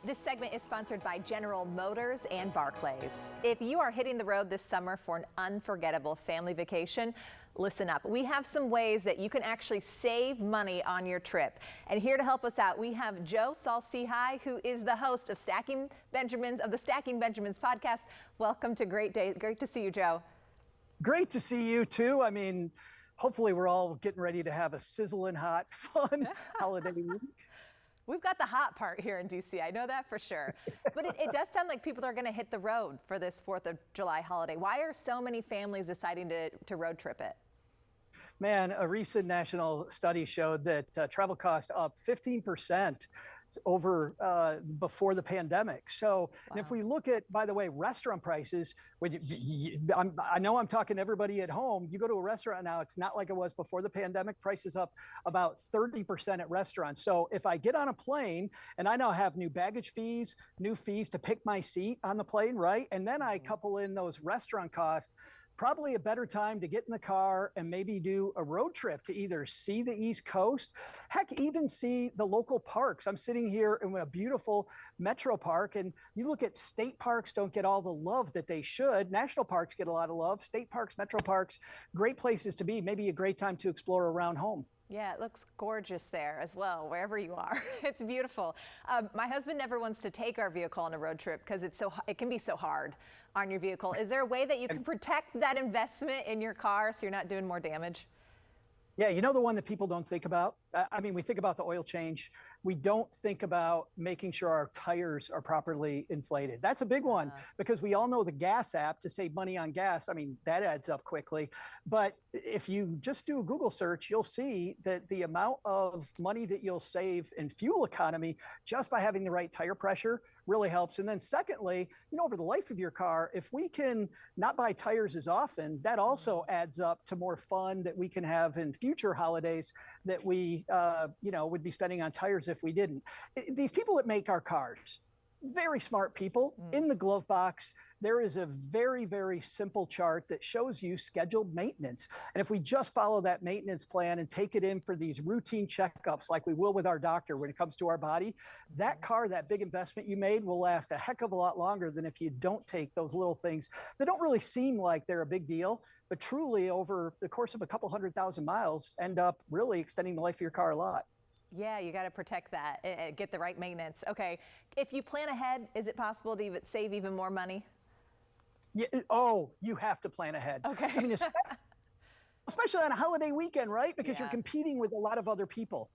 This segment is sponsored by General Motors and Barclays. If you are hitting the road this summer for an unforgettable family vacation, listen up. We have some ways that you can actually save money on your trip. And here to help us out, we have Joe Saul-Sehy, who is the host of the Stacking Benjamins podcast. Welcome to Great Day. Great to see you, Joe. Great to see you too. I mean, hopefully we're all getting ready to have a sizzling hot, fun holiday week. We've got the hot part here in DC. I know that for sure. But it does sound like people are going to hit the road for this 4th of July holiday. Why are so many families deciding to road trip it? Man, a recent national study showed that travel costs up 15% over before the pandemic. So, wow. And if we look at, by the way, restaurant prices, I know I'm talking to everybody at home. You go to a restaurant now, it's not like it was before the pandemic. Prices up about 30% at restaurants. So if I get on a plane and I now have new baggage fees, new fees to pick my seat on the plane, right? And then I couple in those restaurant costs, probably a better time to get in the car and maybe do a road trip to either see the East Coast, heck, even see the local parks. I'm sitting here in a beautiful metro park, and you look at state parks don't get all the love that they should. National parks get a lot of love. State parks, metro parks, great places to be. Maybe a great time to explore around home. Yeah, it looks gorgeous there as well, wherever you are. It's beautiful. My husband never wants to take our vehicle on a road trip because it can be so hard on your vehicle. Is there a way that you can protect that investment in your car so you're not doing more damage? Yeah, you know the one that people don't think about? I mean, we think about the oil change. We don't think about making sure our tires are properly inflated. That's a big one because we all know the gas app to save money on gas. I mean, that adds up quickly. But if you just do a Google search, you'll see that the amount of money that you'll save in fuel economy just by having the right tire pressure really helps. And then secondly, over the life of your car, if we can not buy tires as often, that also adds up to more fun that we can have in future holidays that we would be spending on tires if we didn't. These people that make our cars, very smart people. In the glove box, there is a very, very simple chart that shows you scheduled maintenance. And if we just follow that maintenance plan and take it in for these routine checkups like we will with our doctor when it comes to our body, that car, that big investment you made will last a heck of a lot longer than if you don't take those little things that don't really seem like they're a big deal, but truly over the course of a couple 100,000 miles end up really extending the life of your car a lot. Yeah, you got to protect that and get the right maintenance. Okay, if you plan ahead, is it possible to save even more money? Yeah. You have to plan ahead. Okay. I mean, especially on a holiday weekend, right? Because you're competing with a lot of other people.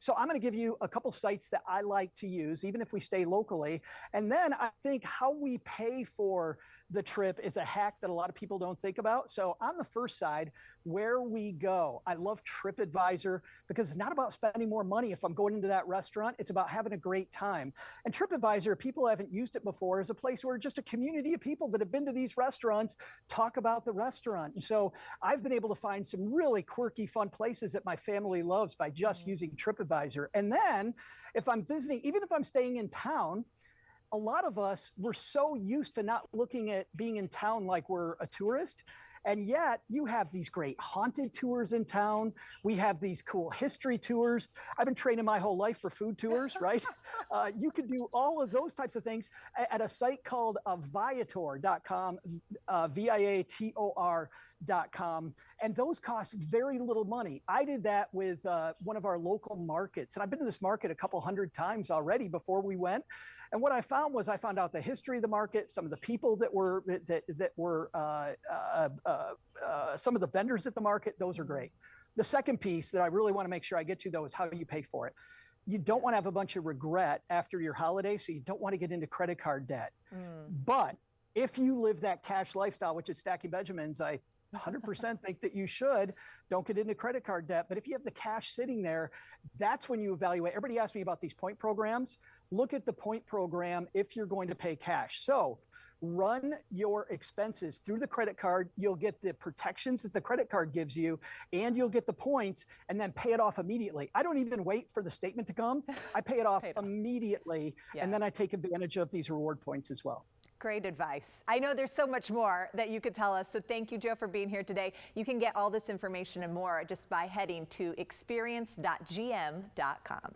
So I'm going to give you a couple sites that I like to use, even if we stay locally. And then I think how we pay for the trip is a hack that a lot of people don't think about. So on the first side, where we go, I love TripAdvisor because it's not about spending more money if I'm going into that restaurant. It's about having a great time. And TripAdvisor, people haven't used it before, is a place where just a community of people that have been to these restaurants talk about the restaurant. And so I've been able to find some really quirky, fun places that my family loves by just using TripAdvisor. And then if I'm visiting, even if I'm staying in town, a lot of us, we're so used to not looking at being in town like we're a tourist. And yet you have these great haunted tours in town. We have these cool history tours. I've been training my whole life for food tours, right? You can do all of those types of things at a site called Viator.com, Viator.com. And those cost very little money. I did that with one of our local markets. And I've been to this market a couple 100 times already before we went. And what I found was I found out the history of the market, some of the people that were some of the vendors at the market. Those are great. The second piece that I really want to make sure I get to, though, is how you pay for it. You don't want to have a bunch of regret after your holiday, so you don't want to get into credit card debt. But if you live that cash lifestyle, which is Stacking Benjamins, I 100% think that you should, don't get into credit card debt. But if you have the cash sitting there, that's when you evaluate. Everybody asks me about these point programs. Look at the point program if you're going to pay cash. So run your expenses through the credit card. You'll get the protections that the credit card gives you, and you'll get the points, and then pay it off immediately. I don't even wait for the statement to come. I pay it off immediately, and then I take advantage of these reward points as well. Great advice. I know there's so much more that you could tell us, so thank you, Joe, for being here today. You can get all this information and more just by heading to experience.gm.com.